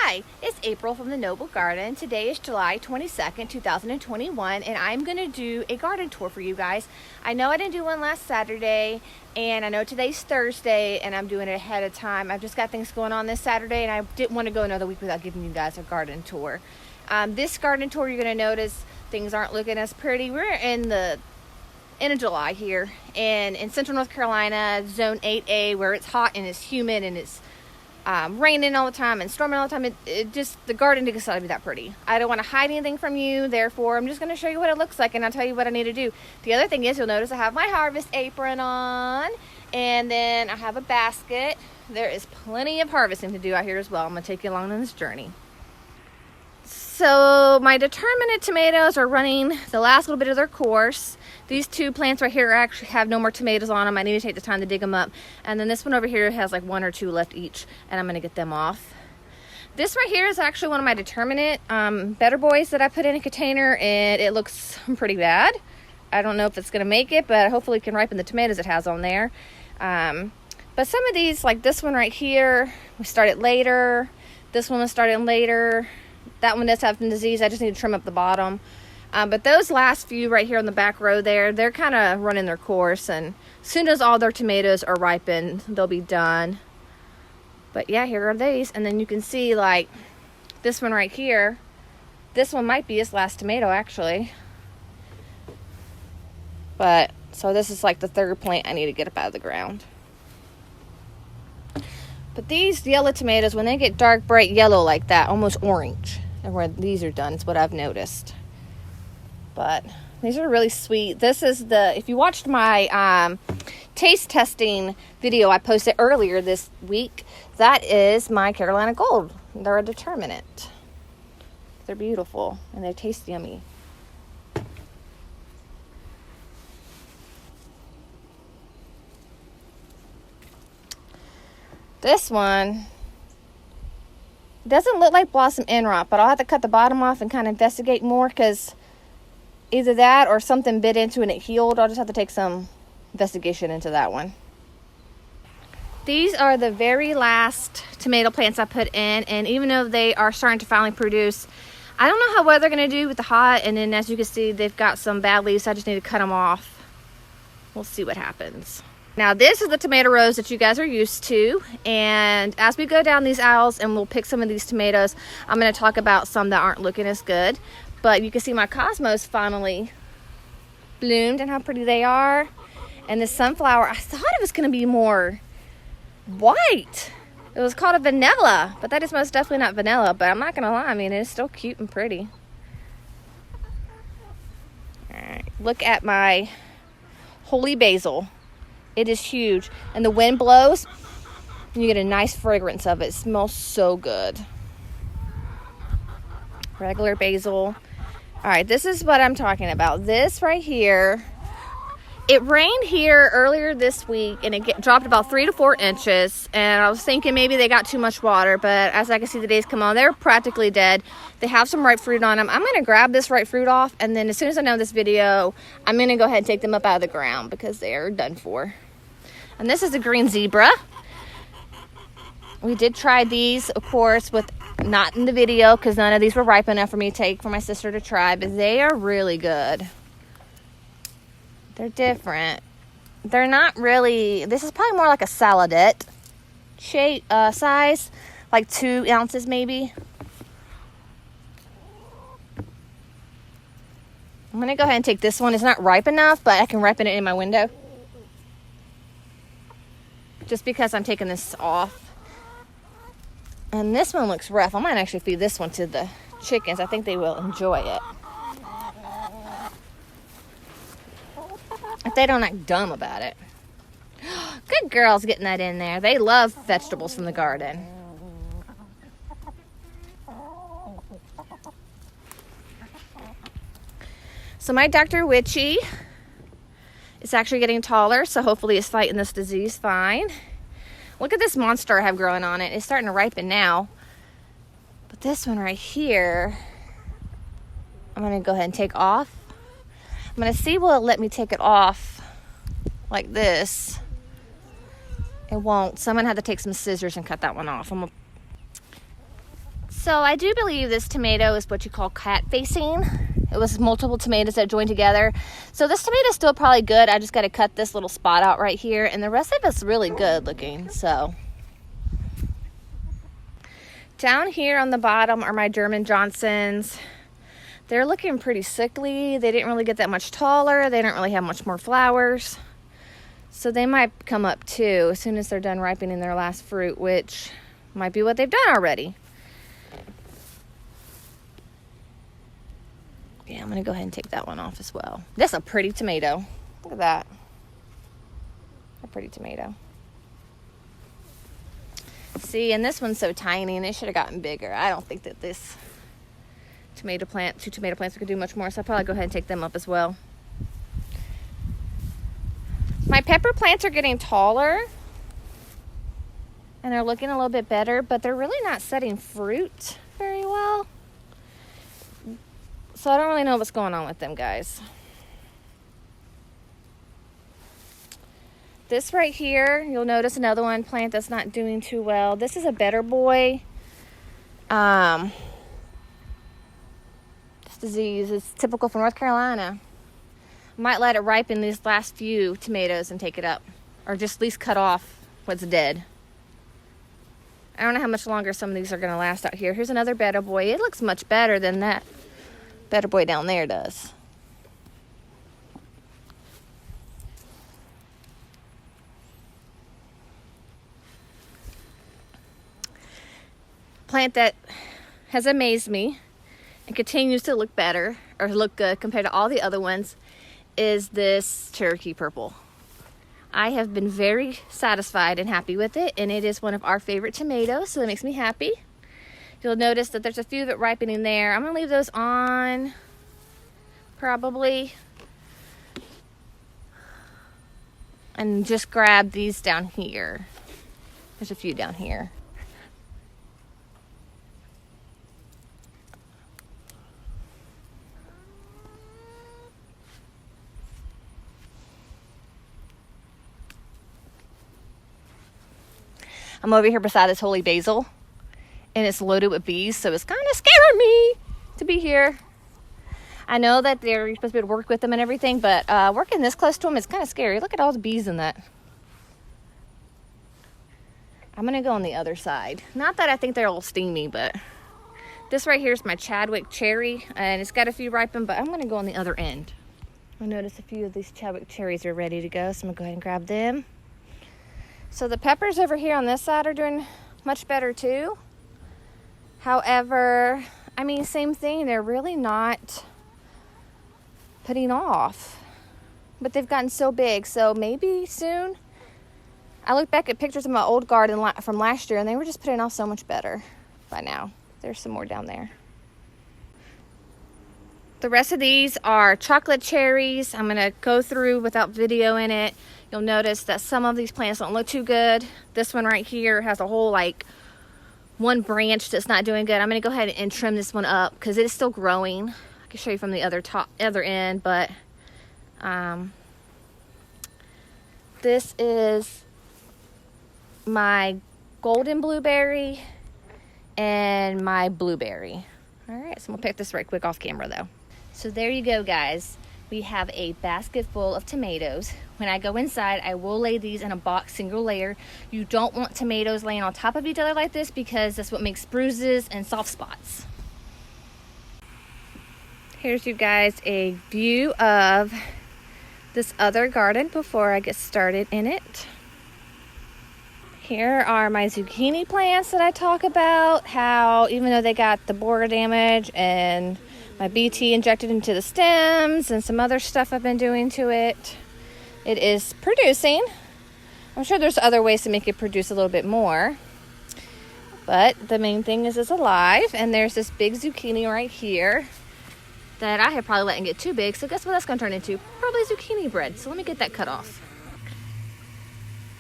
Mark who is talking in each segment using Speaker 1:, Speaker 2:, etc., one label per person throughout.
Speaker 1: Hi, it's April from the Noble Garden. Today is July 22nd, 2021, and I'm going to do a garden tour for you guys. I know I didn't do one last Saturday, and I know today's Thursday, and I'm doing it ahead of time. I've just got things going on this Saturday, and I didn't want to go another week without giving you guys a garden tour. This garden tour, you're going to notice things aren't looking as pretty. We're in the end of July here, and in central North Carolina, zone 8A, where it's hot and it's humid and it's raining all the time and storming all the time. It just, the garden decided to be that pretty. I don't want to hide anything from you, therefore I'm just going to show you what it looks like, and I'll tell you what I need to do. The other thing is, you'll notice I have my harvest apron on, and then I have a basket. There is plenty of harvesting to do out here as well. I'm going to take you along on this journey. So my determinate tomatoes are running the last little bit of their course. These two plants right here actually have no more tomatoes on them. I need to take the time to dig them up. And then this one over here has like one or two left each, and I'm gonna get them off. This right here is actually one of my determinate Better Boys that I put in a container, and it looks pretty bad. I don't know if it's gonna make it, but hopefully it can ripen the tomatoes it has on there. But some of these, like this one right here, we started later. This one was started later. That one does have some disease. I just need to trim up the bottom. But those last few right here on the back row there, they're kind of running their course. And as soon as all their tomatoes are ripened, they'll be done. But yeah, here are these. And then you can see like this one right here. This one might be its last tomato actually. But so this is like the third plant I need to get up out of the ground. But these yellow tomatoes, when they get dark, bright yellow like that, almost orange, and where these are done, is what I've noticed. But these are really sweet. This is the, if you watched my taste testing video I posted earlier this week, that is my Carolina Gold. They're a determinate. They're beautiful, and they taste yummy. This one doesn't look like blossom end rot, but I'll have to cut the bottom off and kind of investigate more, because either that or something bit into it and it healed. I'll just have to take some investigation into that one. These are the very last tomato plants I put in, and even though they are starting to finally produce, I don't know how well they're going to do with the hot, and then as you can see, they've got some bad leaves, so I just need to cut them off. We'll see what happens. Now this is the tomato rows that you guys are used to, and as we go down these aisles and we'll pick some of these tomatoes, I'm going to talk about some that aren't looking as good. But you can see my cosmos finally bloomed and how pretty they are. And the sunflower, I thought it was going to be more white. It was called a vanilla, but that is most definitely not vanilla. But I'm not going to lie, I mean, it's still cute and pretty. All right, look at my holy basil. It is huge, and the wind blows and you get a nice fragrance of it. It smells so good. Regular basil. All right, this is what I'm talking about. This right here, it rained here earlier this week, and it dropped about 3 to 4 inches, and I was thinking maybe they got too much water, but as I can see the days come on, they're practically dead. They have some ripe fruit on them. I'm going to grab this ripe fruit off, and then as soon as I know this video, I'm going to go ahead and take them up out of the ground because they're done for. And this is a green zebra. We did try these, of course, with not in the video because none of these were ripe enough for me to take for my sister to try, but they are really good. They're different. They're not really, this is probably more like a saladette shape, size, like 2 ounces maybe. I'm gonna go ahead and take this one. It's not ripe enough, but I can ripen it in my window. Just because I'm taking this off. And this one looks rough. I might actually feed this one to the chickens. I think they will enjoy it. If they don't act dumb about it. Good girls getting that in there. They love vegetables from the garden. So my Dr. Witchy is actually getting taller, so hopefully it's fighting this disease fine. Look at this monster I have growing on it. It's starting to ripen now. But this one right here, I'm going to go ahead and take off. I'm going to see will it let me take it off like this. It won't, so I'm going to have to take some scissors and cut that one off. So I do believe this tomato is what you call cat facing. It was multiple tomatoes that joined together. So this tomato is still probably good. I just got to cut this little spot out right here. And the rest of it's really good looking. So down here on the bottom are my German Johnsons. They're looking pretty sickly. They didn't really get that much taller. They don't really have much more flowers. So they might come up too as soon as they're done ripening their last fruit, which might be what they've done already. Yeah, I'm going to go ahead and take that one off as well. That's a pretty tomato. Look at that. A pretty tomato. See, and this one's so tiny and it should have gotten bigger. I don't think that this tomato plant, 2 tomato plants, we could do much more, so I'll probably go ahead and take them up as well. My pepper plants are getting taller and they're looking a little bit better, but they're really not setting fruit very well. So I don't really know what's going on with them, guys. This right here, you'll notice another one plant that's not doing too well. This is a Better Boy. This disease is typical for North Carolina. Might let it ripen these last few tomatoes and take it up, or just at least cut off what's dead. I don't know how much longer some of these are going to last out here. Here's another Better Boy. It looks much better than that Better Boy down there does. Plant that has amazed me and continues to look better, or look good compared to all the other ones, is this Cherokee Purple. I have been very satisfied and happy with it, and it is one of our favorite tomatoes, so that makes me happy. You'll notice that there's a few that ripening there. I'm going to leave those on, probably, and just grab these down here. There's a few down here. I'm over here beside this holy basil, and it's loaded with bees, so it's kind of scaring me to be here. I know that you're supposed to be able to work with them and everything, but working this close to them is kind of scary. Look at all the bees in that. I'm going to go on the other side. Not that I think they're all steamy, but this right here is my Chadwick cherry, and it's got a few ripened, but I'm going to go on the other end. I notice a few of these Chadwick cherries are ready to go, so I'm going to go ahead and grab them. So the peppers over here on this side are doing much better too. However, I mean, same thing. They're really not putting off, but they've gotten so big. So maybe soon. I look back at pictures of my old garden from last year, and they were just putting off so much better by now. There's some more down there. The rest of these are chocolate cherries. I'm going to go through without video in it. You'll notice that some of these plants don't look too good. This one right here has a whole one branch that's not doing good. I'm going to go ahead and trim this one up because it is still growing. I can show you from the other end, but this is my golden blueberry and my blueberry. All right, so we'll pick this right quick off camera though. So there you go, guys. We have a basket full of tomatoes. When I go inside, I will lay these in a box, single layer. You don't want tomatoes laying on top of each other like this because that's what makes bruises and soft spots. Here's you guys a view of this other garden before I get started in it. Here are my zucchini plants that I talk about, how even though they got the borer damage and my BT injected into the stems and some other stuff I've been doing to it, it is producing. I'm sure there's other ways to make it produce a little bit more, but the main thing is it's alive. And there's this big zucchini right here that I have probably let it get too big, so guess what that's going to turn into? Probably zucchini bread. So let me get that cut off.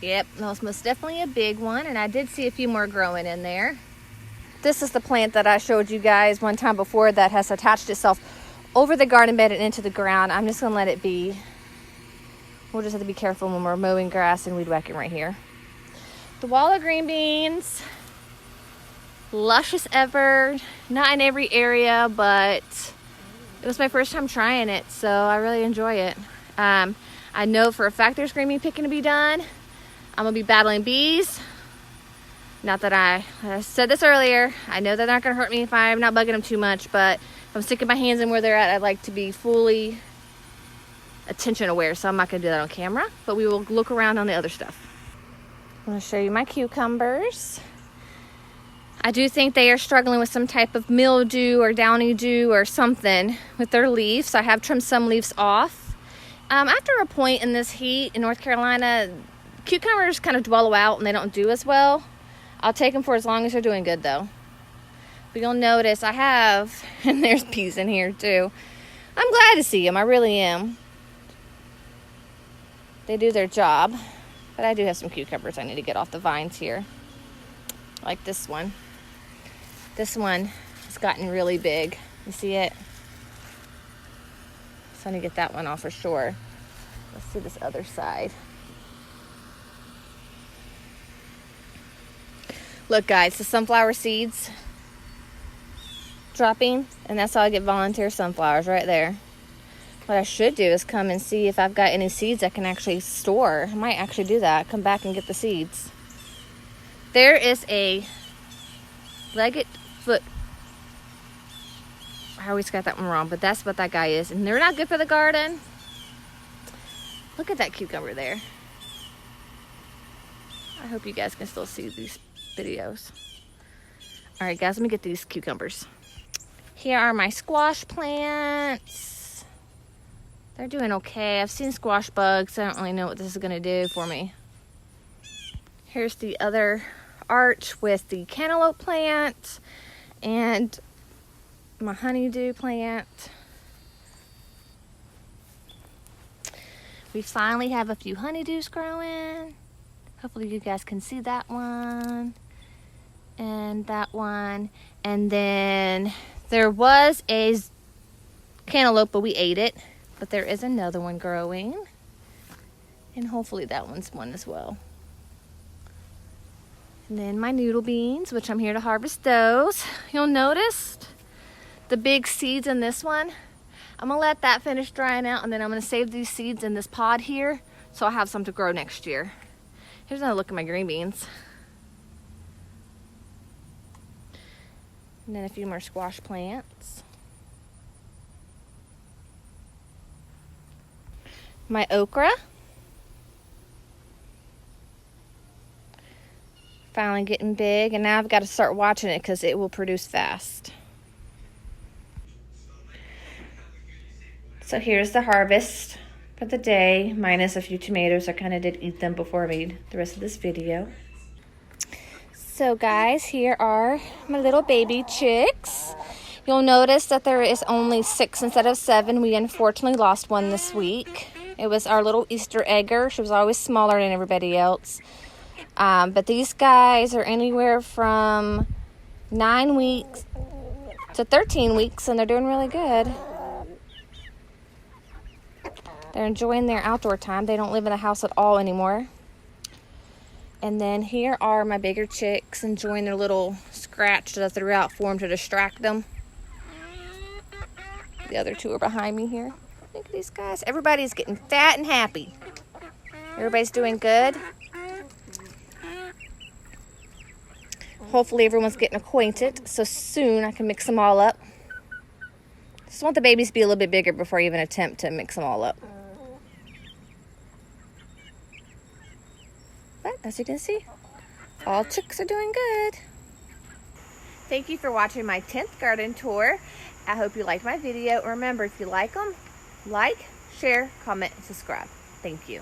Speaker 1: Yep, that was most definitely a big one, and I did see a few more growing in there. This is the plant that I showed you guys one time before that has attached itself over the garden bed and into the ground. I'm just going to let it be. We'll just have to be careful when we're mowing grass and weed whacking right here. The wall of green beans lush as ever. Not in every area, but it was my first time trying it, so I really enjoy it. I know for a fact there's green bean picking to be done. I'm gonna be battling bees. Not that I said this earlier, I know they're not gonna hurt me if I'm not bugging them too much, but if I'm sticking my hands in where they're at, I'd like to be fully attention aware, so I'm not gonna do that on camera, but we will look around on the other stuff. I'm gonna show you my cucumbers. I do think they are struggling with some type of mildew or downy dew or something with their leaves. I have trimmed some leaves off. After a point in this heat in North Carolina, cucumbers kind of dwell out and they don't do as well. I'll take them for as long as they're doing good though. But you'll notice I have, and there's peas in here too. I'm glad to see them, I really am. They do their job. But I do have some cucumbers I need to get off the vines here. Like this one. This one has gotten really big. You see it? So I need to get that one off for sure. Let's see this other side. Look guys, the sunflower seeds dropping, and that's how I get volunteer sunflowers right there. What I should do is come and see if I've got any seeds I can actually store. I might actually do that. Come back and get the seeds. There is a legged foot. I always got that one wrong, but that's what that guy is. And they're not good for the garden. Look at that cucumber there. I hope you guys can still see these videos. All right, guys, let me get these cucumbers. Here are my squash plants. They're doing okay. I've seen squash bugs. I don't really know what this is gonna do for me. Here's the other arch with the cantaloupe plant and my honeydew plant. We finally have a few honeydews growing. Hopefully you guys can see that one and that one. And then there was a cantaloupe, but we ate it. But there is another one growing. And hopefully that one's one as well. And then my noodle beans, which I'm here to harvest those. You'll notice the big seeds in this one. I'm gonna let that finish drying out, and then I'm gonna save these seeds in this pod here so I'll have some to grow next year. Here's another look at my green beans. And then a few more squash plants. My okra. Finally getting big, and now I've got to start watching it because it will produce fast. So here's the harvest for the day, minus a few tomatoes. I kind of did eat them before I made the rest of this video. So guys, here are my little baby chicks. You'll notice that there is only 6 instead of 7. We unfortunately lost one this week. It was our little Easter egger. She was always smaller than everybody else. But these guys are anywhere from 9 weeks to 13 weeks, and they're doing really good. They're enjoying their outdoor time. They don't live in the house at all anymore. And then here are my bigger chicks enjoying their little scratch that I threw out for them to distract them. The other 2 are behind me here. Look at these guys. Everybody's getting fat and happy. Everybody's doing good. Hopefully everyone's getting acquainted, so soon I can mix them all up. Just want the babies to be a little bit bigger before I even attempt to mix them all up. But as you can see, all chicks are doing good. Thank you for watching my 10th garden tour. I hope you liked my video. Remember, if you like them, like, share, comment, and subscribe. Thank you.